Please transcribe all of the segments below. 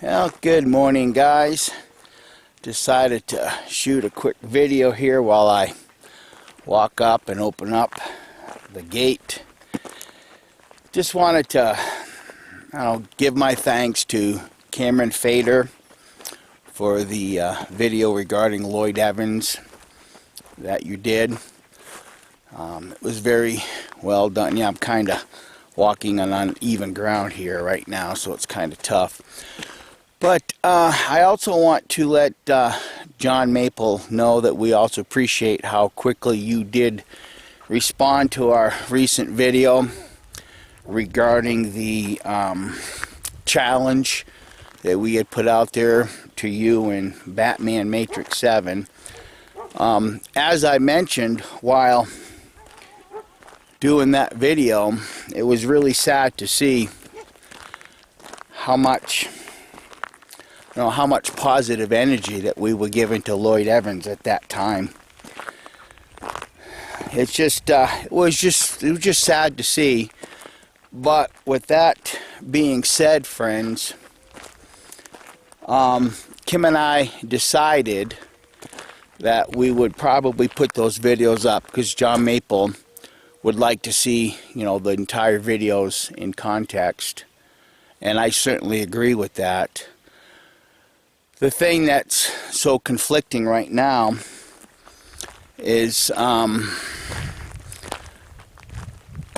Well, good morning, guys. Decided to shoot a quick video here while I walk up and open up the gate. Just wanted to give my thanks to Kameron for the video regarding Lloyd Evans that you did. It was very well done. Yeah, I'm kind of walking on uneven ground here right now, so it's kind of tough. But I also want to let John Maple know that we also appreciate how quickly you did respond to our recent video regarding the challenge that we had put out there to you in Batman Matrix 7. As I mentioned while doing that video, it was really sad to see how much positive energy that we were giving to Lloyd Evans at that time. It's just it was just sad to see. But with that being said, friends, Kim and I decided that we would probably put those videos up because John Maple would like to see, the entire videos in context, and I certainly agree with that. The thing that's so conflicting right now is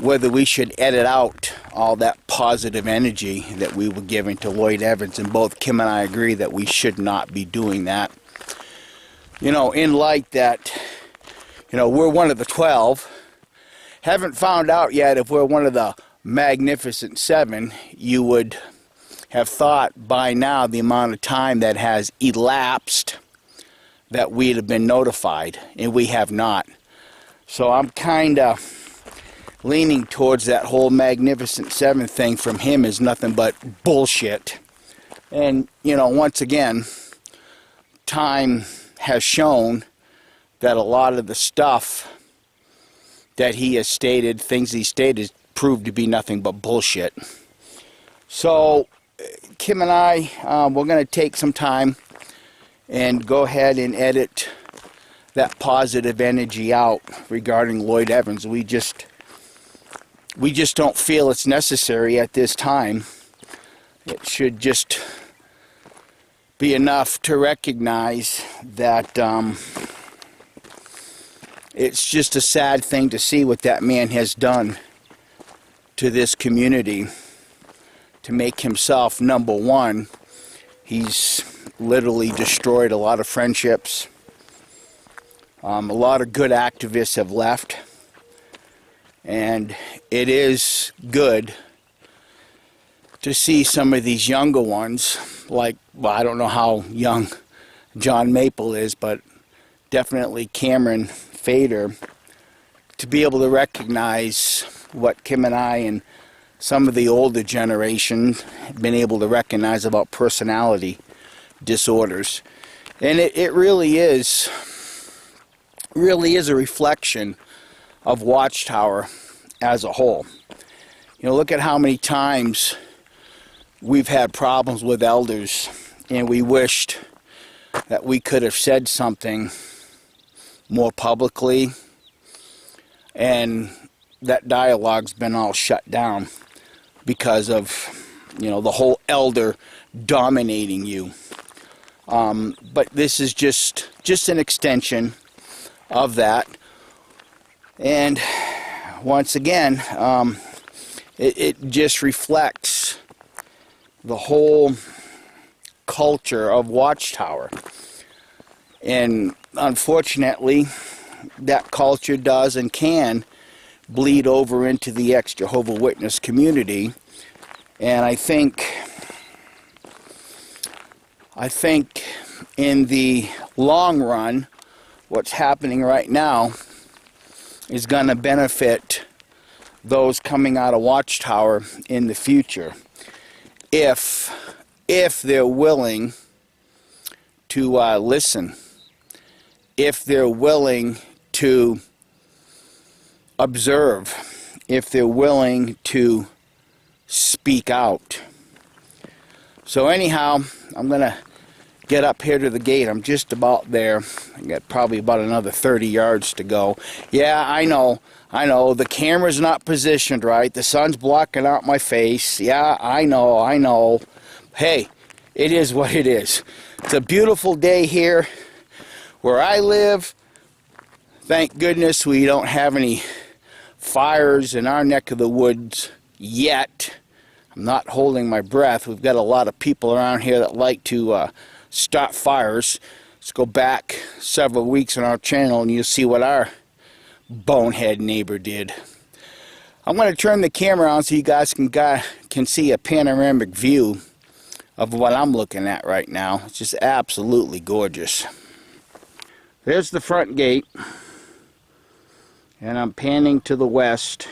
whether we should edit out all that positive energy that we were giving to Lloyd Evans, and both Kim and I agree that we should not be doing that. In light that, we're one of the 12. Haven't found out yet if we're one of the Magnificent Seven. You would have thought by now the amount of time that has elapsed that we'd have been notified, and we have not. So I'm kind of leaning towards that whole Magnificent Seven thing from him is nothing but bullshit. And, once again, time has shown that a lot of the stuff that he has stated, things he stated, proved to be nothing but bullshit. So Kim and I, we're going to take some time and go ahead and edit that positive energy out regarding Lloyd Evans. We just don't feel it's necessary at this time. It should just be enough to recognize that it's just a sad thing to see what that man has done to this community to make himself number one. He's literally destroyed a lot of friendships. A lot of good activists have left. And it is good to see some of these younger ones, like, I don't know how young John Maple is, but definitely Kameron Fader, to be able to recognize what Kim and I and some of the older generation have been able to recognize about personality disorders. And it really is a reflection of Watchtower as a whole. Look at how many times we've had problems with elders, and we wished that we could have said something more publicly, and that dialogue's been all shut down because of the whole elder dominating you. But this is just an extension of that. And once again, it just reflects the whole culture of Watchtower. And unfortunately, that culture does and can bleed over into the ex-Jehovah Witness community. And I think in the long run, what's happening right now is going to benefit those coming out of Watchtower in the future, if they're willing to listen, if they're willing to observe, if they're willing to speak out. So anyhow, I'm going to get up here to the gate. I'm just about there. I got probably about another 30 yards to go. Yeah, I know. The camera's not positioned right. The sun's blocking out my face. Yeah, I know. Hey, it is what it is. It's a beautiful day here where I live. Thank goodness we don't have any fires in our neck of the woods yet. I'm not holding my breath. We've got a lot of people around here that like to start fires. Let's go back several weeks on our channel and you'll see what our bonehead neighbor did. I'm going to turn the camera on so you guys can see a panoramic view of what I'm looking at right now. It's just absolutely gorgeous. There's the front gate, and I'm panning to the west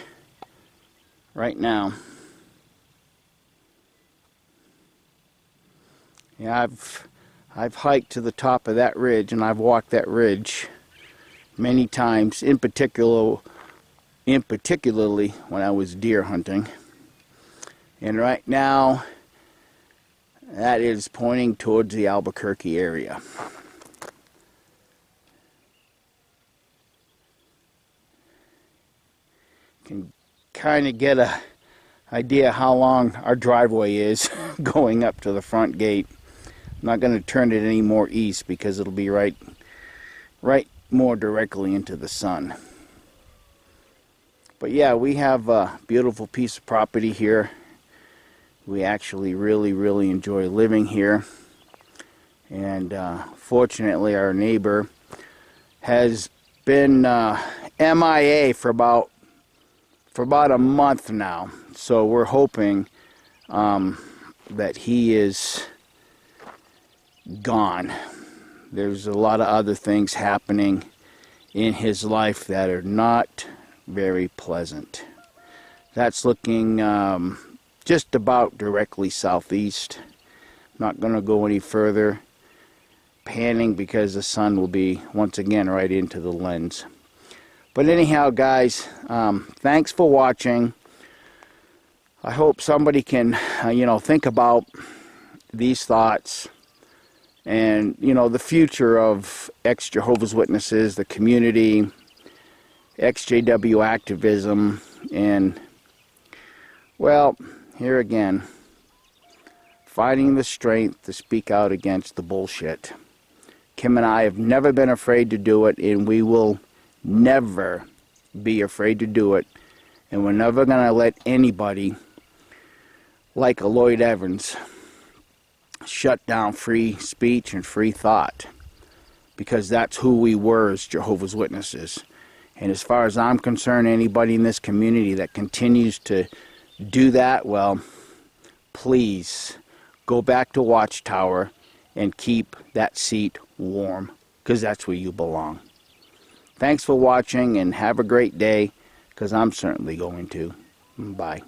right now. Yeah, I've hiked to the top of that ridge, and I've walked that ridge many times, in particularly when I was deer hunting. And right now, that is pointing towards the Albuquerque area. Can kind of get a idea how long our driveway is going up to the front gate. I'm not going to turn it any more east because it'll be right more directly into the sun. But yeah, we have a beautiful piece of property here. We actually really enjoy living here. And fortunately our neighbor has been MIA for about a month now. So we're hoping that he is gone. There's a lot of other things happening in his life that are not very pleasant. That's looking just about directly southeast. Not going to go any further. Panning because the sun will be once again right into the lens. But anyhow, guys, thanks for watching. I hope somebody can think about these thoughts and the future of ex-Jehovah's Witnesses, the community, ex-JW activism, and well, here again, finding the strength to speak out against the bullshit. Kim and I have never been afraid to do it, and we will never be afraid to do it. And we're never going to let anybody like a Lloyd Evans shut down free speech and free thought, because that's who we were as Jehovah's Witnesses. And as far as I'm concerned, anybody in this community that continues to do that, well, please go back to Watchtower and keep that seat warm, because that's where you belong. Thanks for watching, and have a great day, because I'm certainly going to. Bye.